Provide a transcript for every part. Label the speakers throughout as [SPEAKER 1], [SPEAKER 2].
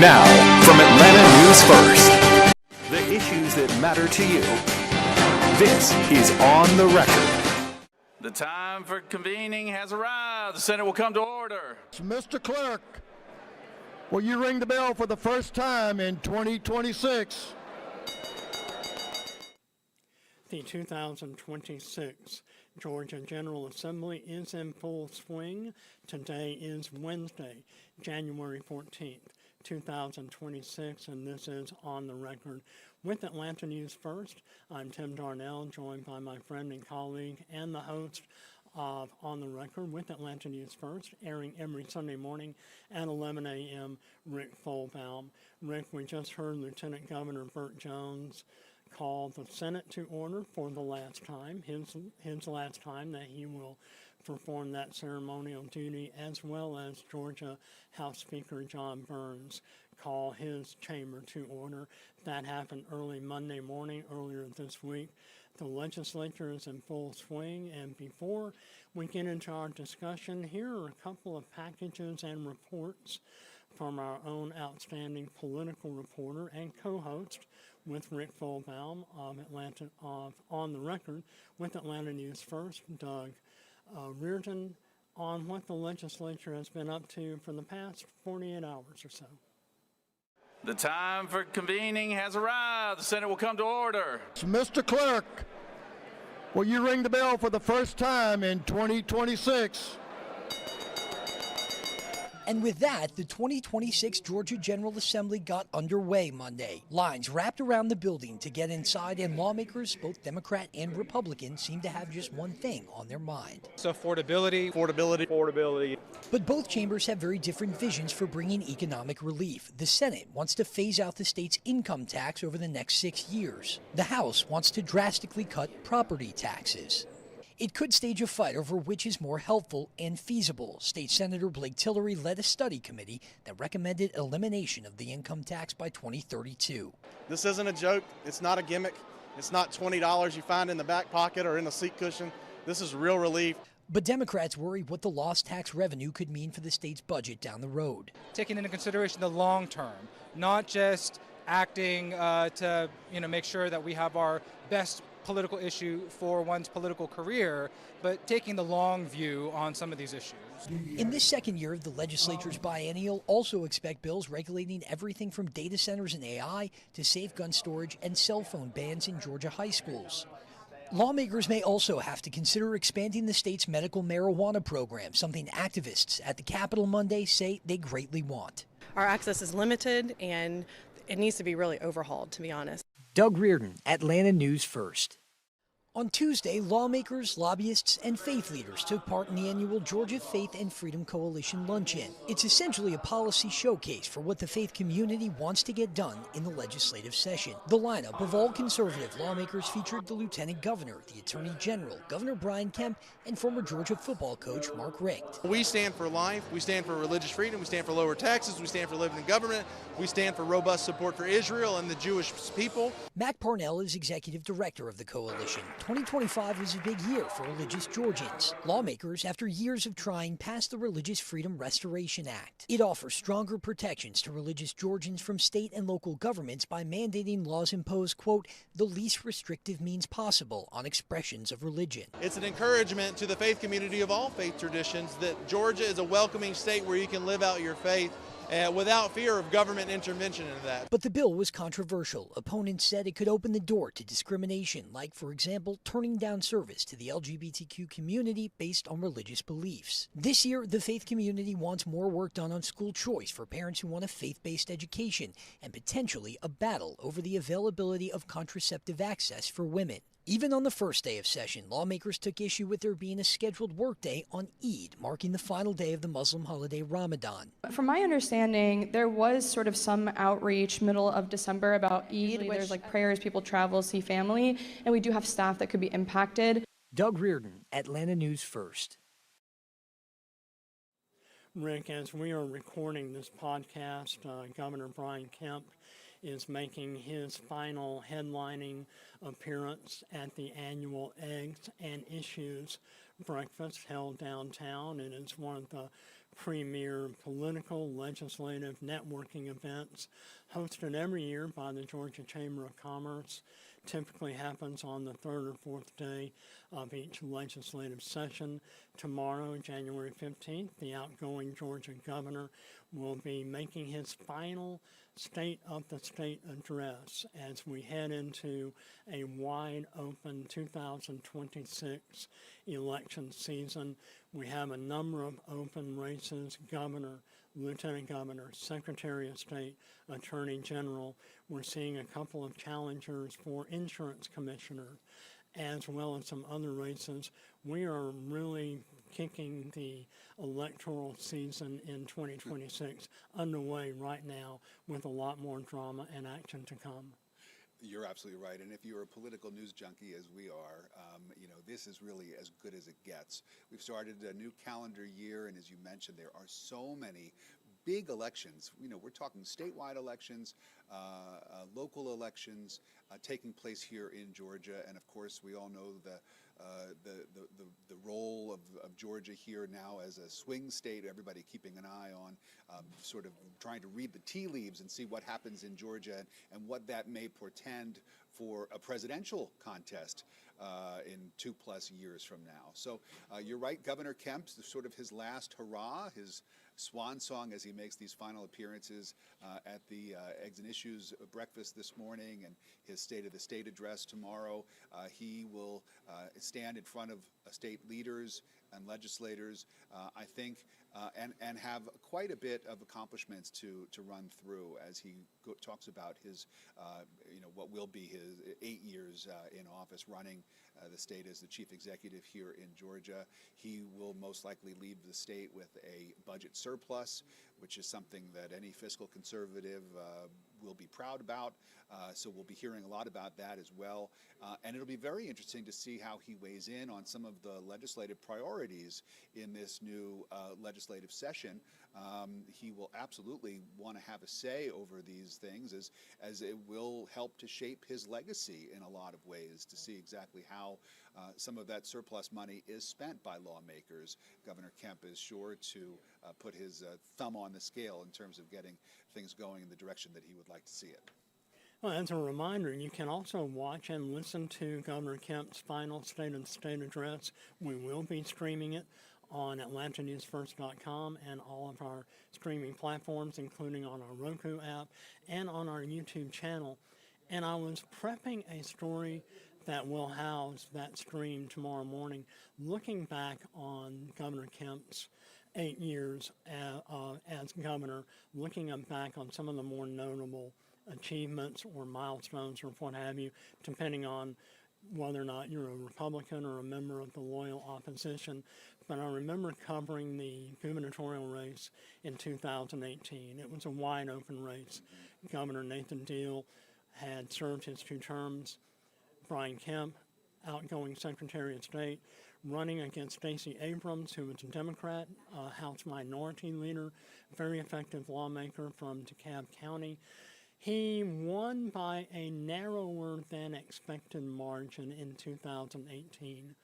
[SPEAKER 1] Now, from Atlanta News First, the issues that matter to you. This is On the Record.
[SPEAKER 2] The time for convening has arrived. The Senate will come to order.
[SPEAKER 3] Mr. Clerk, will you ring the bell for the first time in 2026?
[SPEAKER 4] The 2026 Georgia General Assembly is in full swing. Today is Wednesday, January 14th, 2026, and this is On the Record with Atlanta News First. I'm Tim Darnell, joined by my friend and colleague and the host of On the Record with Atlanta News First, airing every Sunday morning at 11 a.m., Rick Folbaum. Rick, we just heard Lieutenant Governor Burt Jones call the Senate to order for the last time, his last time that he will perform that ceremonial duty, as well as Georgia House Speaker John Burns call his chamber to order. That happened early Monday morning, earlier this week. The legislature is in full swing, and before we get into our discussion, here are a couple of packages and reports from our own outstanding political reporter and co-host with Rick Folbaum of On the Record with Atlanta News First, Doug Reardon, on what the legislature has been up to for the past 48 hours or so.
[SPEAKER 2] The time for convening has arrived. The Senate will come to order.
[SPEAKER 3] Mr. Clerk, will you ring the bell for the first time in 2026?
[SPEAKER 5] And with that, the 2026 Georgia General Assembly got underway Monday. Lines wrapped around the building to get inside, and lawmakers, both Democrat and Republican, seem to have just one thing on their mind.
[SPEAKER 6] So affordability.
[SPEAKER 5] But both chambers have very different visions for bringing economic relief. The Senate wants to phase out the state's income tax over the next 6 years. The House wants to drastically cut property taxes. It could stage a fight over which is more helpful and feasible. State Senator Blake Tillery led a study committee that recommended elimination of the income tax by 2032.
[SPEAKER 7] This isn't a joke. It's not a gimmick. It's not $20 you find in the back pocket or in a seat cushion. This is real relief.
[SPEAKER 5] But Democrats worry what the lost tax revenue could mean for the state's budget down the road.
[SPEAKER 6] Taking into consideration the long term, not just acting to make sure that we have our best political issue for one's political career, but taking the long view on some of these issues.
[SPEAKER 5] In this second year of the legislature's biennial, also expect bills regulating everything from data centers and AI to safe gun storage and cell phone bans in Georgia high schools. Lawmakers may also have to consider expanding the state's medical marijuana program, something activists at the Capitol Monday say they greatly want.
[SPEAKER 8] Our access is limited, and it needs to be really overhauled, to be honest.
[SPEAKER 5] Doug Reardon, Atlanta News First. On Tuesday, lawmakers, lobbyists, and faith leaders took part in the annual Georgia Faith and Freedom Coalition Luncheon. It's essentially a policy showcase for what the faith community wants to get done in the legislative session. The lineup of all conservative lawmakers featured the Lieutenant Governor, the Attorney General, Governor Brian Kemp, and former Georgia football coach Mark Richt.
[SPEAKER 7] We stand for life. We stand for religious freedom. We stand for lower taxes. We stand for living in government. We stand for robust support for Israel and the Jewish people.
[SPEAKER 5] Mac Parnell is executive director of the coalition. 2025 was a big year for religious Georgians. Lawmakers, after years of trying, passed the Religious Freedom Restoration Act. It offers stronger protections to religious Georgians from state and local governments by mandating laws impose, quote, the least restrictive means possible on expressions of religion.
[SPEAKER 7] It's an encouragement to the faith community of all faith traditions that Georgia is a welcoming state where you can live out your faith without fear of government intervention into that.
[SPEAKER 5] But the bill was controversial. Opponents said it could open the door to discrimination, like, for example, turning down service to the LGBTQ community based on religious beliefs. This year, the faith community wants more work done on school choice for parents who want a faith-based education, and potentially a battle over the availability of contraceptive access for women. Even on the first day of session, lawmakers took issue with there being a scheduled workday on Eid, marking the final day of the Muslim holiday Ramadan.
[SPEAKER 9] From my understanding, there was sort of some outreach middle of December about Eid. There's like prayers, people travel, see family, and we do have staff that could be impacted.
[SPEAKER 5] Doug Reardon, Atlanta News First.
[SPEAKER 4] Rick, as we are recording this podcast, Governor Brian Kemp is making his final headlining appearance at the annual Eggs and Issues breakfast held downtown. It is one of the premier political, legislative, networking events hosted every year by the Georgia Chamber of Commerce. Typically happens on the third or fourth day of each legislative session. Tomorrow, January 15th, the outgoing Georgia governor will be making his final State of the State address as we head into a wide open 2026 election season. We have a number of open races: governor, lieutenant governor, secretary of state, attorney general. We're seeing a couple of challengers for insurance commissioner, as well as some other races. We are really kicking the electoral season in 2026 underway right now, with a lot more drama and action to come.
[SPEAKER 10] You're absolutely right. And if you're a political news junkie, as we are, this is really as good as it gets. We've started a new calendar year, and as you mentioned, there are so many big elections. We're talking statewide elections, local elections taking place here in Georgia, and of course, we all know the role of Georgia here now as a swing state. Everybody keeping an eye on, sort of trying to read the tea leaves and see what happens in Georgia and what that may portend for a presidential contest in 2+ years from now. So you're right, Governor Kemp, sort of his last hurrah, his swan song as he makes these final appearances at the Eggs and Issues breakfast this morning and his State of the State address tomorrow. He will stand in front of state leaders and legislators, I think, and have quite a bit of accomplishments to run through as he talks about his, what will be his 8 years in office running the state as the chief executive here in Georgia. He will most likely leave the state with a budget surplus, which is something that any fiscal conservative will be proud about. So we'll be hearing a lot about that as well. And it'll be very interesting to see how he weighs in on some of the legislative priorities in this new legislative session. He will absolutely want to have a say over these things, as it will help to shape his legacy in a lot of ways, to see exactly how some of that surplus money is spent by lawmakers. Governor Kemp is sure to put his thumb on the scale in terms of getting things going in the direction that he would like to see it.
[SPEAKER 4] Well, as a reminder, you can also watch and listen to Governor Kemp's final State of the State address. We will be streaming it on AtlantaNewsFirst.com and all of our streaming platforms, including on our Roku app and on our YouTube channel. And I was prepping a story that will house that stream tomorrow morning, looking back on Governor Kemp's 8 years as governor, looking back on some of the more notable achievements or milestones or what have you, depending on whether or not you're a Republican or a member of the loyal opposition. But I remember covering the gubernatorial race in 2018. It was a wide open race. Governor Nathan Deal had served his 2 terms. Brian Kemp, outgoing Secretary of State, running against Stacey Abrams, who was a Democrat, House Minority Leader, very effective lawmaker from DeKalb County. He won by a narrower than expected margin in 2018.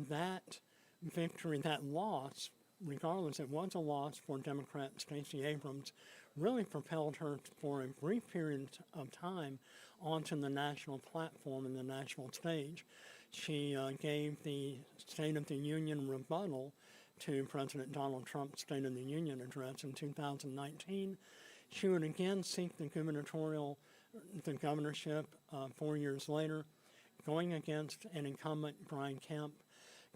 [SPEAKER 4] That victory, that loss, regardless, it was a loss for Democrat Stacey Abrams, really propelled her for a brief period of time onto the national platform and the national stage. She gave the State of the Union rebuttal to President Donald Trump's State of the Union address in 2019. She would again seek the governorship 4 years later, going against an incumbent, Brian Kemp.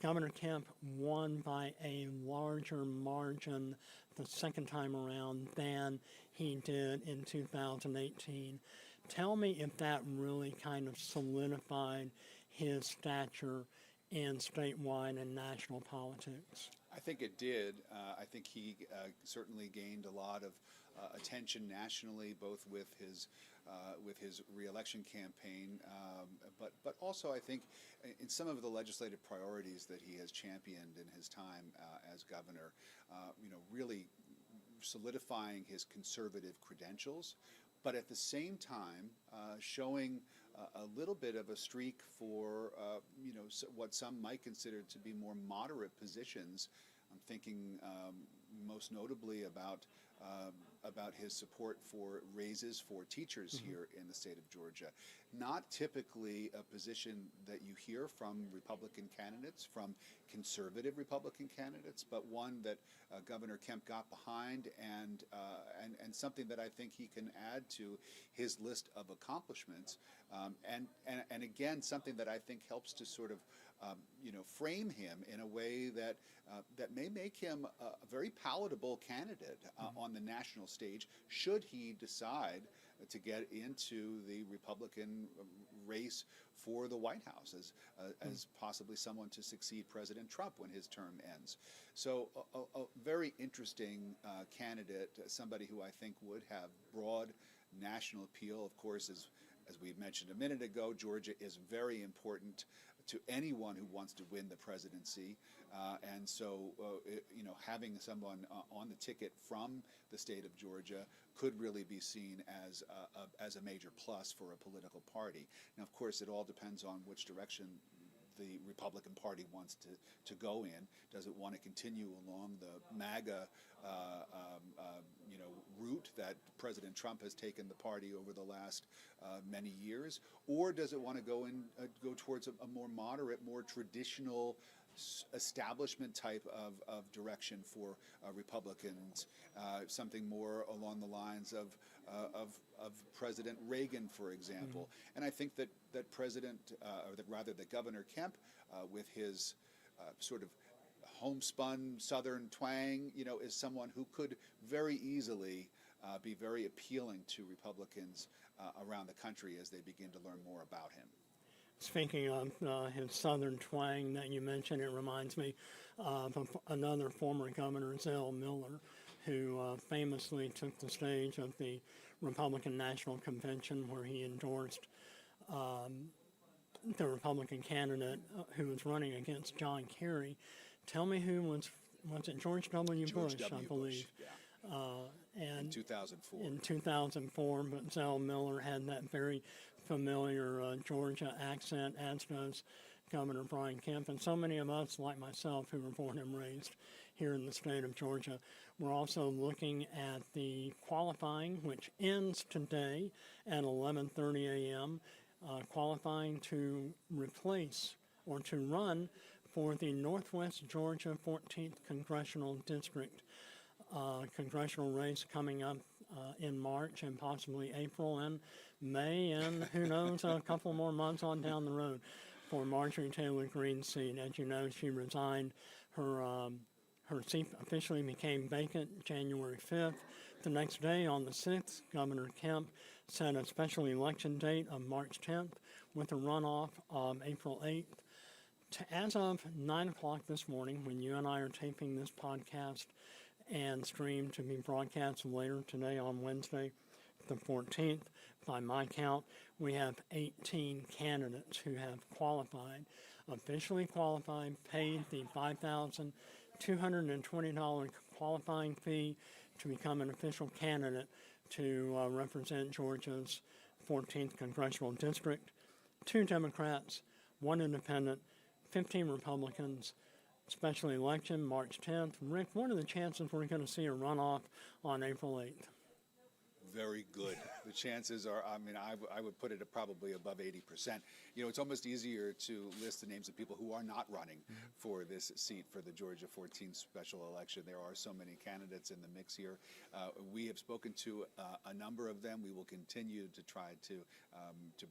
[SPEAKER 4] Governor Kemp won by a larger margin the second time around than he did in 2018. Tell me if that really kind of solidified his stature in statewide and national politics.
[SPEAKER 10] I think it did. I think he certainly gained a lot of attention nationally, both with his re-election campaign, but also I think in some of the legislative priorities that he has championed in his time as governor, really solidifying his conservative credentials, but at the same time showing a little bit of a streak for what some might consider to be more moderate positions. I'm thinking most notably about his support for raises for teachers here in the state of Georgia. Not typically a position that you hear from Republican candidates, from conservative Republican candidates, but one that Governor Kemp got behind, and something that I think he can add to his list of accomplishments, and again, something that I think helps to sort of frame him in a way that may make him a very palatable candidate on the national stage, should he decide to get into the Republican race for the White House as possibly someone to succeed President Trump when his term ends. So a very interesting candidate, somebody who I think would have broad national appeal. Of course, as we mentioned a minute ago, Georgia is very important to anyone who wants to win the presidency, and so having someone on the ticket from the state of Georgia could really be seen as a major plus for a political party. Now, of course, it all depends on which direction the Republican Party wants to go in. Does it want to continue along the MAGA route that President Trump has taken the party over the last many years, or does it want to go towards a more moderate, more traditional establishment type of direction for Republicans, something more along the lines of President Reagan, for example? And I think that that Governor Kemp, with his sort of homespun Southern twang, is someone who could very easily be very appealing to Republicans around the country as they begin to learn more about him.
[SPEAKER 4] Speaking of his Southern twang that you mentioned, it reminds me of another former governor, Zell Miller, who famously took the stage of the Republican National Convention where he endorsed the Republican candidate who was running against John Kerry. Tell me who was it George W. Bush, I believe.
[SPEAKER 10] Yeah. In 2004.
[SPEAKER 4] In 2004, but Zell Miller had that very familiar Georgia accent, as does Governor Brian Kemp, and so many of us, like myself, who were born and raised here in the state of Georgia. We're also looking at the qualifying, which ends today at 11:30 a.m., qualifying to replace or to run for the Northwest Georgia 14th Congressional District. Congressional race coming up in March and possibly April and May, and who knows, a couple more months on down the road for Marjorie Taylor Greene's seat. As you know, she resigned. Her seat officially became vacant January 5th. The next day, on the 6th, Governor Kemp set a special election date of March 10th with a runoff of April 8th. As of 9 o'clock this morning, when you and I are taping this podcast and streamed to be broadcast later today on Wednesday, the 14th, by my count, we have 18 candidates who have qualified, officially qualified, paid the $5,220 qualifying fee to become an official candidate to represent Georgia's 14th Congressional District. 2 Democrats, 1 Independent, 15 Republicans. Special election March 10th. Rick, what are the chances we're going to see a runoff on April 8th?
[SPEAKER 10] Very good. The chances are, I would put it at probably above 80%. It's almost easier to list the names of people who are not running for this seat for the Georgia 14th special election. There are so many candidates in the mix here. We have spoken to a number of them. We will continue to try to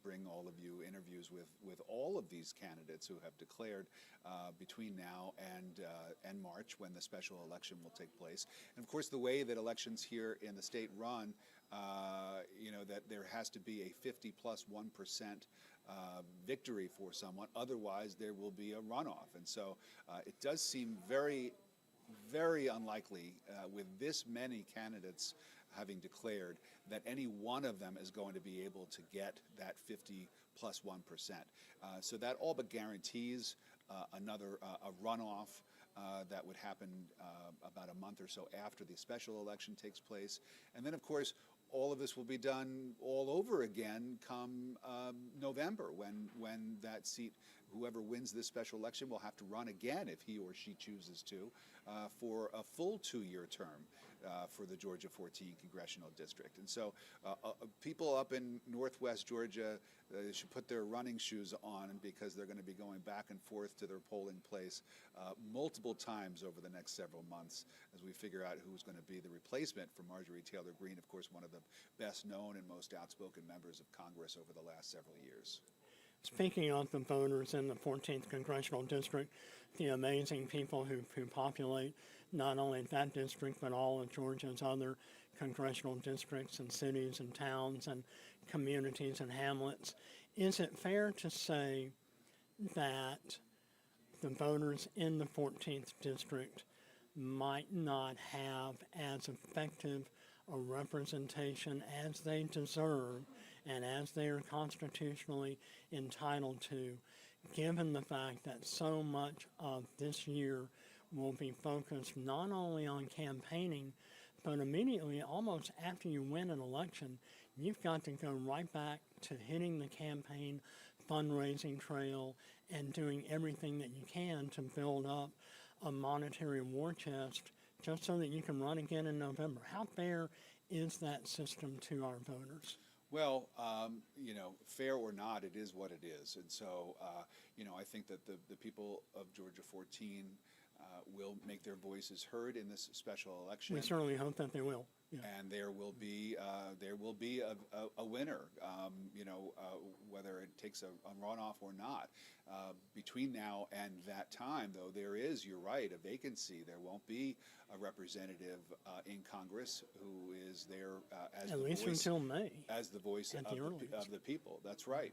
[SPEAKER 10] bring all of you interviews with all of these candidates who have declared between now and March, when the special election will take place. And of course, the way that elections here in the state run, that there has to be a 50+1% victory for someone. Otherwise, there will be a runoff. And so it does seem very, very unlikely with this many candidates having declared that any one of them is going to be able to get that 50+1%. So that all but guarantees another a runoff that would happen about a month or so after the special election takes place. And then, of course, all of this will be done all over again come November, when that seat whoever wins this special election will have to run again if he or she chooses to for a full 2-year term for the Georgia 14 congressional district. And so people up in northwest Georgia should put their running shoes on because they're going to be going back and forth to their polling place multiple times over the next several months as we figure out who's going to be the replacement for Marjorie Taylor Greene, of course, one of the best known and most outspoken members of Congress over the last several years.
[SPEAKER 4] Speaking of the voters in the 14th congressional district, the amazing people who populate not only that district but all of Georgia's other congressional districts and cities and towns and communities and hamlets, is it fair to say that the voters in the 14th district might not have as effective a representation as they deserve and as they are constitutionally entitled to, given the fact that so much of this year will be focused not only on campaigning, but immediately, almost after you win an election, you've got to go right back to hitting the campaign fundraising trail and doing everything that you can to build up a monetary war chest just so that you can run again in November. How fair is that system to our voters?
[SPEAKER 10] Well, fair or not, it is what it is. And so, I think that the people of Georgia 14 will make their voices heard in this special election.
[SPEAKER 4] We certainly hope that they will. Yeah.
[SPEAKER 10] And there will be a winner, whether it takes a runoff or not. Between now and that time, though, there is, you're right, a vacancy. There won't be a representative in Congress who is there as
[SPEAKER 4] at
[SPEAKER 10] the
[SPEAKER 4] least
[SPEAKER 10] voice,
[SPEAKER 4] until May.
[SPEAKER 10] as the voice of the people. That's right.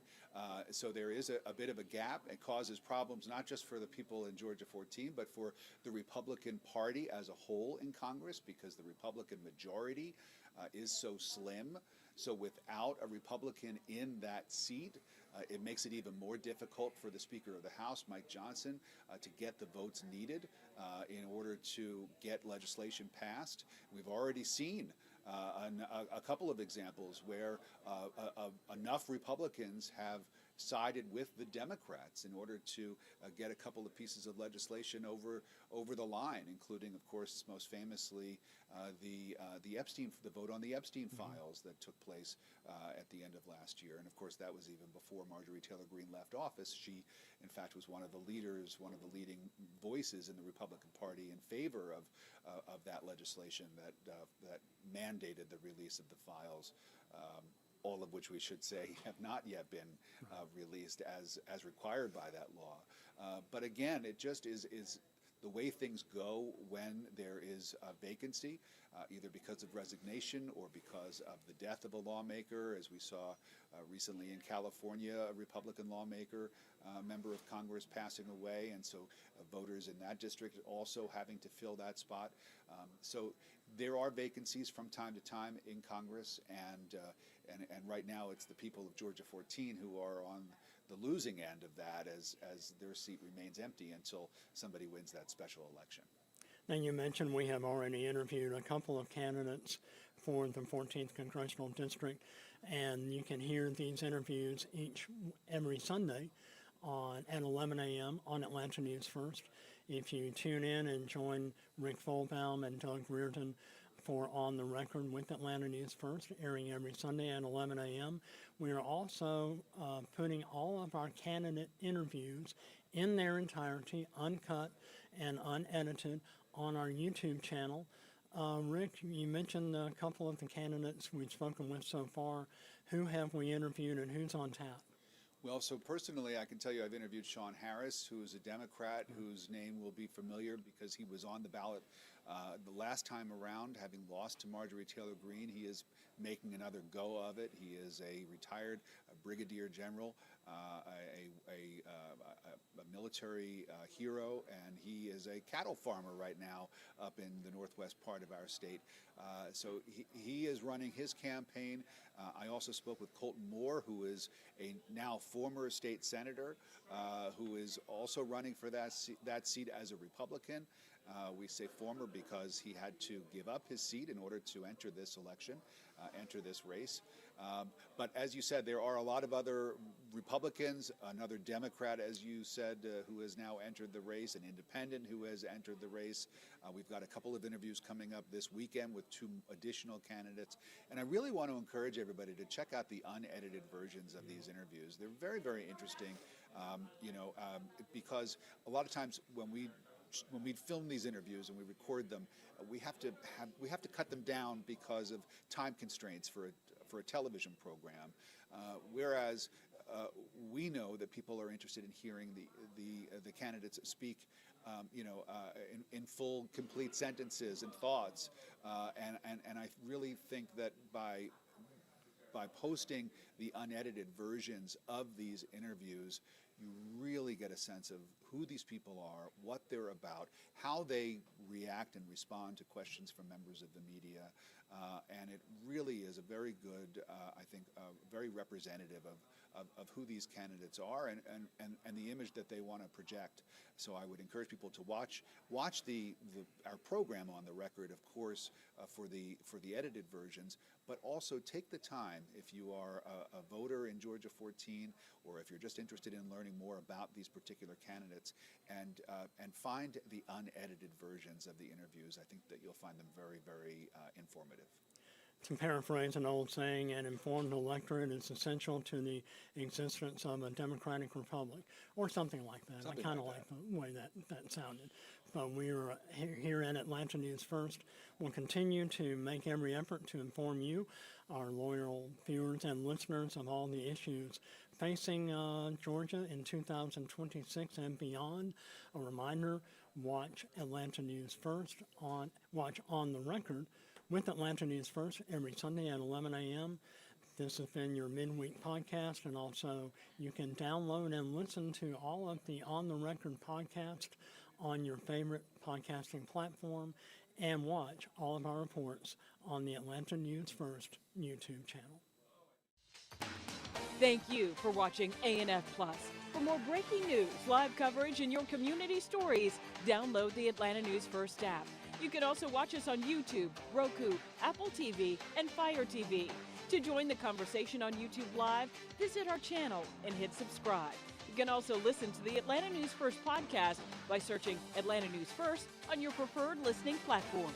[SPEAKER 10] So there is a bit of a gap. It causes problems not just for the people in Georgia 14, but for the Republican Party as a whole in Congress, because the Republican majority is so slim. So without a Republican in that seat, it makes it even more difficult for the Speaker of the House, Mike Johnson, to get the votes needed in order to get legislation passed. We've already seen a couple of examples where enough Republicans have sided with the Democrats in order to get a couple of pieces of legislation over the line, including, of course, most famously the vote on the Epstein files that took place at the end of last year. And of course, that was even before Marjorie Taylor Greene left office. She, in fact, was one of the leaders, one of the leading voices in the Republican Party in favor of that legislation that mandated the release of the files. All of which we should say have not yet been released as required by that law. But again, it just is the way things go when there is a vacancy, either because of resignation or because of the death of a lawmaker, as we saw recently in California, a Republican lawmaker, member of Congress passing away, and so voters in that district also having to fill that spot. So there are vacancies from time to time in Congress, and right now it's the people of Georgia 14 who are on the losing end of that as their seat remains empty until somebody wins that special election.
[SPEAKER 4] Now, you mentioned we have already interviewed a couple of candidates for the 14th Congressional District, and you can hear these interviews every Sunday at 11 a.m. on Atlanta News First. If you tune in and join Rick Folbaum and Doug Reardon for On the Record with Atlanta News First, airing every Sunday at 11 a.m. We are also putting all of our candidate interviews in their entirety, uncut and unedited, on our YouTube channel. Rick, you mentioned a couple of the candidates we've spoken with so far. Who have we interviewed and who's on tap?
[SPEAKER 10] Well, so personally, I can tell you I've interviewed Sean Harris, who is a Democrat, whose name will be familiar because he was on the ballot the last time around, having lost to Marjorie Taylor Greene. He is making another go of it. He is a retired brigadier general, a military hero, and he is a cattle farmer right now up in the northwest part of our state. So he is running his campaign. I also spoke with Colton Moore, who is a now former state senator, who is also running for that seat as a Republican. We say former because he had to give up his seat in order to enter this election, enter this race. But as you said, there are a lot of other Republicans, another Democrat, as you said, who has now entered the race, an independent who has entered the race. We've got a couple of interviews coming up this weekend with 2 additional candidates. And I really want to encourage everybody to check out the unedited versions of these interviews. They're very, very interesting, because a lot of times when we film these interviews and we record them, we have to cut them down because of time constraints for a television program. Whereas we know that people are interested in hearing the candidates speak, in full, complete sentences and thoughts. And I really think that by posting the unedited versions of these interviews, you really get a sense of who these people are, what they're about, how they react and respond to questions from members of the media. And it really is a very good, I think, very representative of who these candidates are and the image that they want to project. So I would encourage people to watch our program on the record, of course, for the edited versions, but also take the time, if you are a voter in Georgia 14, or if you're just interested in learning more about these particular candidates, and find the unedited versions of the interviews. I think that you'll find them very, very informative.
[SPEAKER 4] To paraphrase an old saying, an informed electorate is essential to the existence of a democratic republic, or something like that. I kind of like the way that sounded. But we're here at Atlanta News First. We'll continue to make every effort to inform you, our loyal viewers and listeners, of all the issues facing Georgia in 2026 and beyond. A reminder, watch Atlanta News First, watch On the Record with Atlanta News First every Sunday at 11 a.m. This has been your Midweek podcast, and also you can download and listen to all of the On the Record podcast on your favorite podcasting platform, and watch all of our reports on the Atlanta News First YouTube channel.
[SPEAKER 11] Thank you for watching A&F Plus. For more breaking news, live coverage, and your community stories, download the Atlanta News First app. You can also watch us on YouTube, Roku, Apple TV, and Fire TV. To join the conversation on YouTube Live, visit our channel and hit subscribe. You can also listen to the Atlanta News First podcast by searching Atlanta News First on your preferred listening platform.